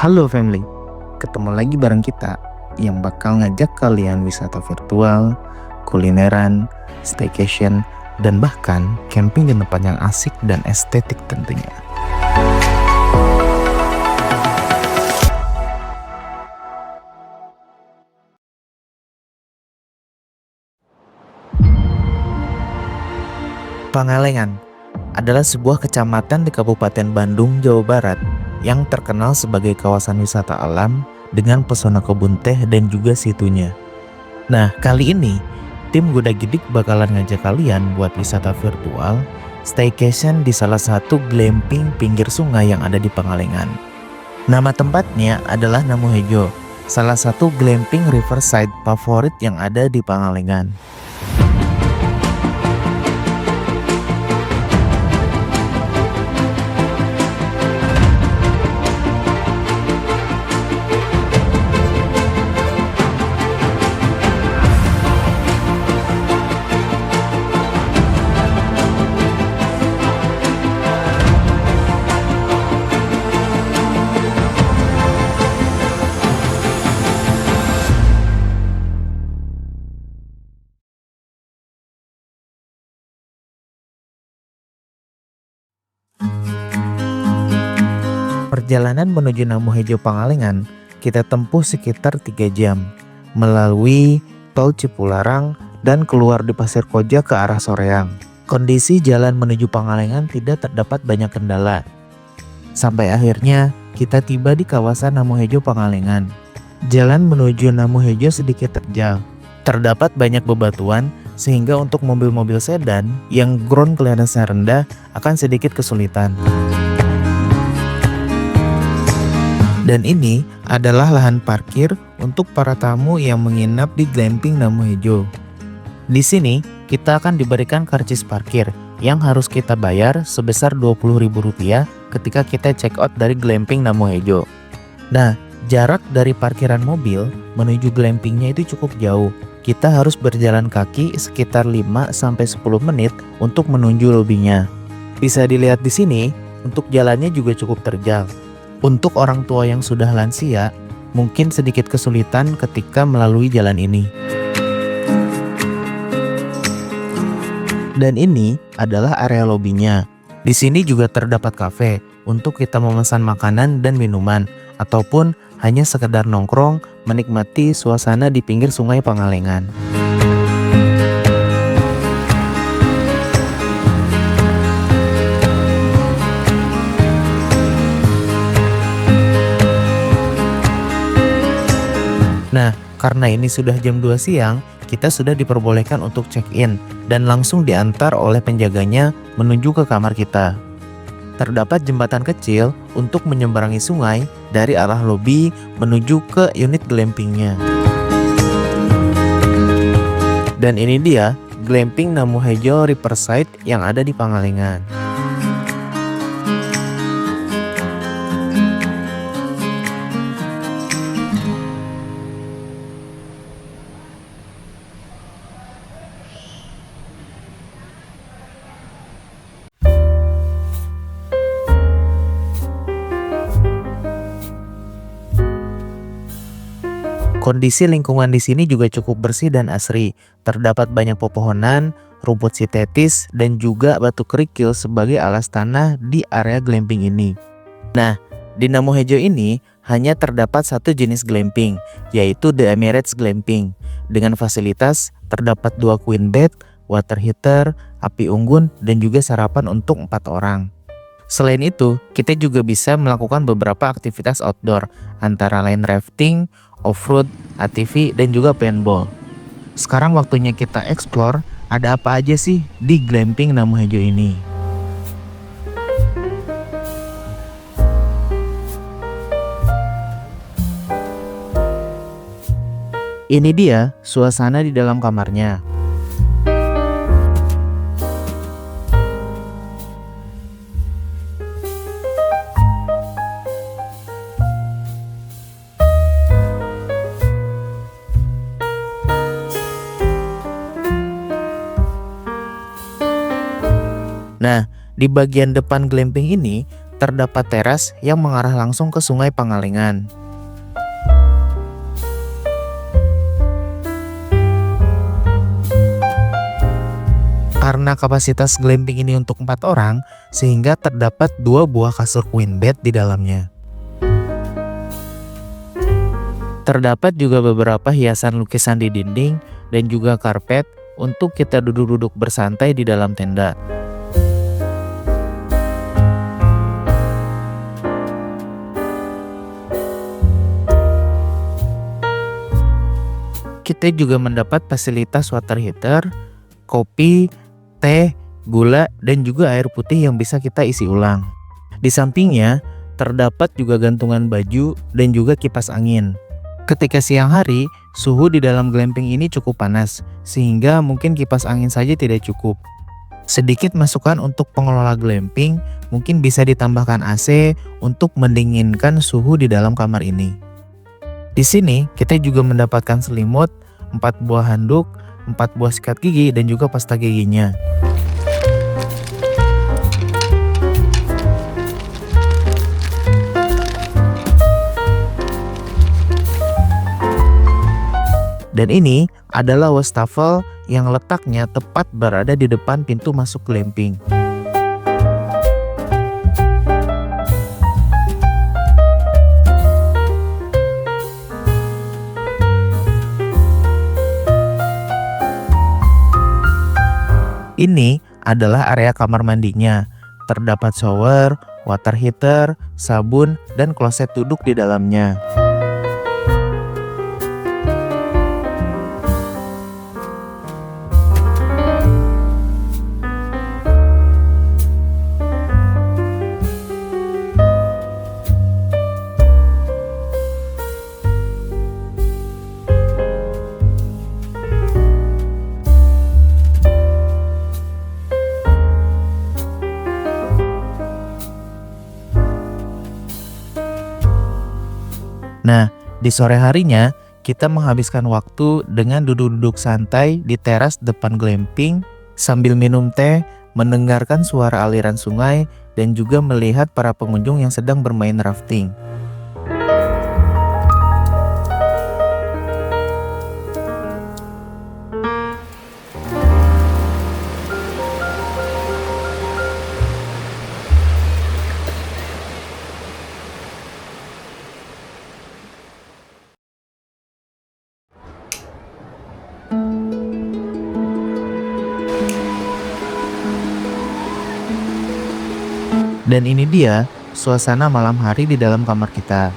Halo family, ketemu lagi bareng kita yang bakal ngajak kalian wisata virtual, kulineran, staycation, dan bahkan camping di tempat yang asik dan estetik tentunya. Pangalengan adalah sebuah kecamatan di Kabupaten Bandung, Jawa Barat yang terkenal sebagai kawasan wisata alam dengan pesona kebun teh dan juga situnya. Nah, kali ini tim Goda Gidik bakalan ngajak kalian buat wisata virtual staycation di salah satu glamping pinggir sungai yang ada di Pangalengan. Nama tempatnya adalah Namu Hejo, salah satu glamping riverside favorit yang ada di Pangalengan. Perjalanan menuju Namu Hejo Pangalengan kita tempuh sekitar 3 jam melalui tol Cipularang dan keluar di Pasir Koja ke arah Soreang. Kondisi jalan menuju Pangalengan tidak terdapat banyak kendala. Sampai akhirnya kita tiba di kawasan Namu Hejo Pangalengan. Jalan menuju Namu Hejo sedikit terjal. Terdapat banyak bebatuan sehingga untuk mobil-mobil sedan yang ground clearance-nya rendah akan sedikit kesulitan. Dan ini adalah lahan parkir untuk para tamu yang menginap di glamping Namu Hejo. Di sini kita akan diberikan karcis parkir yang harus kita bayar sebesar Rp20.000 ketika kita check out dari glamping Namu Hejo. Nah, jarak dari parkiran mobil menuju glampingnya itu cukup jauh. Kita harus berjalan kaki sekitar 5-10 menit untuk menuju lobinya. Bisa dilihat di sini, untuk jalannya juga cukup terjal. Untuk orang tua yang sudah lansia, mungkin sedikit kesulitan ketika melalui jalan ini. Dan ini adalah area lobinya. Di sini juga terdapat kafe untuk kita memesan makanan dan minuman, ataupun hanya sekedar nongkrong menikmati suasana di pinggir sungai Pangalengan. Nah, karena ini sudah jam 2 siang, kita sudah diperbolehkan untuk check-in dan langsung diantar oleh penjaganya menuju ke kamar kita. Terdapat jembatan kecil untuk menyeberangi sungai dari arah lobi menuju ke unit glampingnya. Dan ini dia glamping Namu Hejo Riverside yang ada di Pangalengan. Kondisi lingkungan di sini juga cukup bersih dan asri. Terdapat banyak pepohonan, rumput sintetis, dan juga batu kerikil sebagai alas tanah di area glamping ini. Nah, di Namu Hejo ini hanya terdapat satu jenis glamping, yaitu The Emirates Glamping. Dengan fasilitas terdapat 2 queen bed, water heater, api unggun, dan juga sarapan untuk 4 orang. Selain itu, kita juga bisa melakukan beberapa aktivitas outdoor, antara lain rafting, off-road, ATV, dan juga paintball. Sekarang waktunya kita explore ada apa aja sih di glamping Namu Hejo ini. Ini dia suasana di dalam kamarnya. Nah, di bagian depan glamping ini terdapat teras yang mengarah langsung ke Sungai Pangalengan. Karena kapasitas glamping ini untuk 4 orang, sehingga terdapat 2 buah kasur queen bed di dalamnya. Terdapat juga beberapa hiasan lukisan di dinding dan juga karpet untuk kita duduk-duduk bersantai di dalam tenda. Kita juga mendapat fasilitas water heater, kopi, teh, gula, dan juga air putih yang bisa kita isi ulang. Di sampingnya, terdapat juga gantungan baju dan juga kipas angin. Ketika siang hari, suhu di dalam glamping ini cukup panas, sehingga mungkin kipas angin saja tidak cukup. Sedikit masukan untuk pengelola glamping, mungkin bisa ditambahkan AC untuk mendinginkan suhu di dalam kamar ini. Di sini, kita juga mendapatkan selimut, 4 buah handuk, 4 buah sikat gigi, dan juga pasta giginya. Dan ini adalah wastafel yang letaknya tepat berada di depan pintu masuk glamping. Ini adalah area kamar mandinya. Terdapat shower, water heater, sabun, dan kloset duduk di dalamnya. Nah, di sore harinya kita menghabiskan waktu dengan duduk-duduk santai di teras depan glamping sambil minum teh, mendengarkan suara aliran sungai, dan juga melihat para pengunjung yang sedang bermain rafting. Dan ini dia suasana malam hari di dalam kamar kita.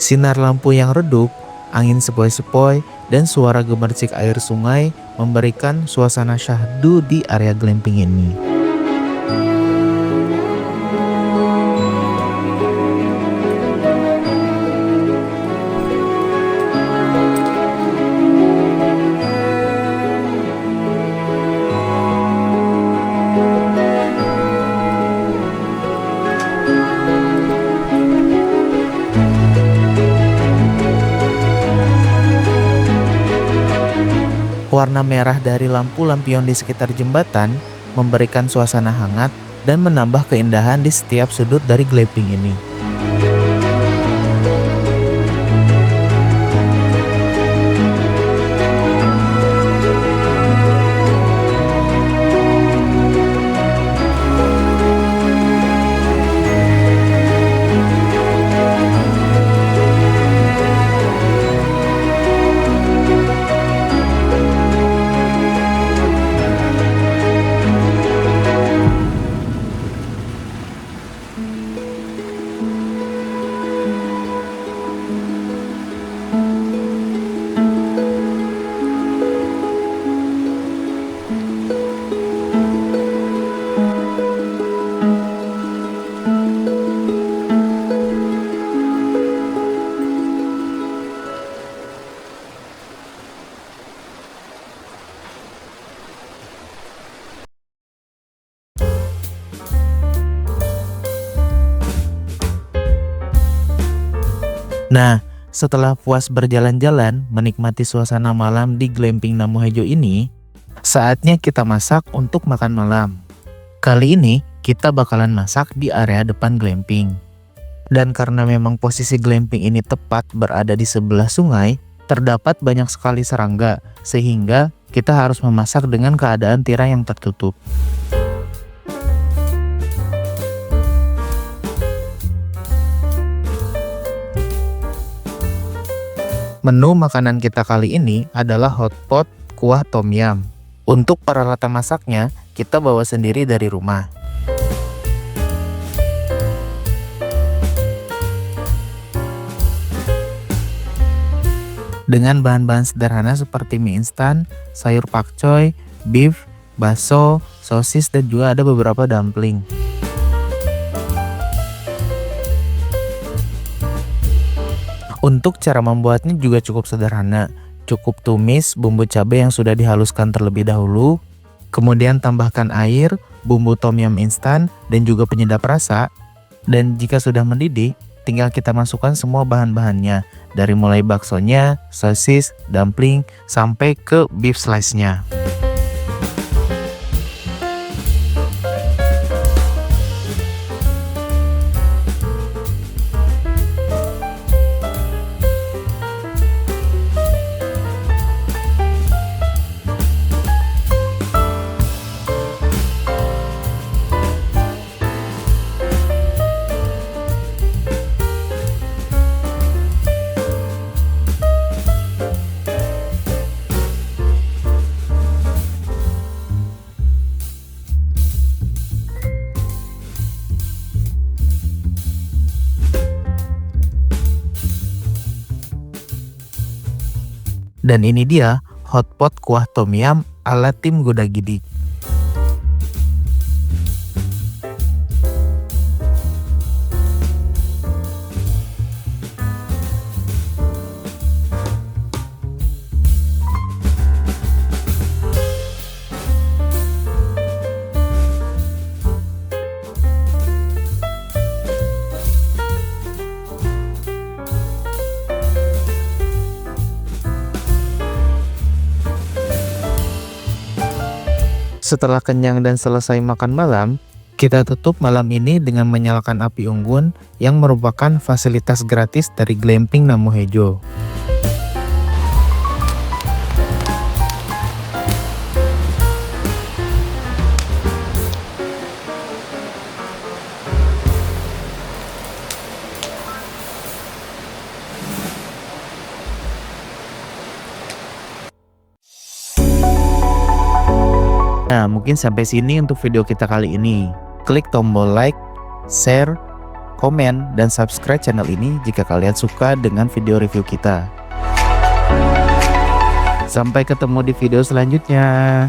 Sinar lampu yang redup, angin sepoi-sepoi, dan suara gemercik air sungai memberikan suasana syahdu di area glamping ini. Warna merah dari lampu lampion di sekitar jembatan memberikan suasana hangat dan menambah keindahan di setiap sudut dari glamping ini. Nah, setelah puas berjalan-jalan menikmati suasana malam di glamping Namohejo ini, saatnya kita masak untuk makan malam. Kali ini kita bakalan masak di area depan glamping. Dan karena memang posisi glamping ini tepat berada di sebelah sungai, terdapat banyak sekali serangga, sehingga kita harus memasak dengan keadaan tirai yang tertutup. Menu makanan kita kali ini adalah hotpot kuah tom yum. Untuk peralatan masaknya, kita bawa sendiri dari rumah. Dengan bahan-bahan sederhana seperti mie instan, sayur pakcoy, beef, bakso, sosis, dan juga ada beberapa dumpling. Untuk cara membuatnya juga cukup sederhana. Cukup tumis bumbu cabai yang sudah dihaluskan terlebih dahulu, kemudian tambahkan air, bumbu tom yum instan, dan juga penyedap rasa. Dan jika sudah mendidih, tinggal kita masukkan semua bahan-bahannya, dari mulai baksonya, sosis, dumpling, sampai ke beef slice-nya. Dan ini dia hotpot kuah tom yum ala tim Godagidik. Setelah kenyang dan selesai makan malam, kita tutup malam ini dengan menyalakan api unggun yang merupakan fasilitas gratis dari glamping Namohejo. Nah, mungkin sampai sini untuk video kita kali ini. Klik tombol like, share, komen, dan subscribe channel ini jika kalian suka dengan video review kita. Sampai ketemu di video selanjutnya.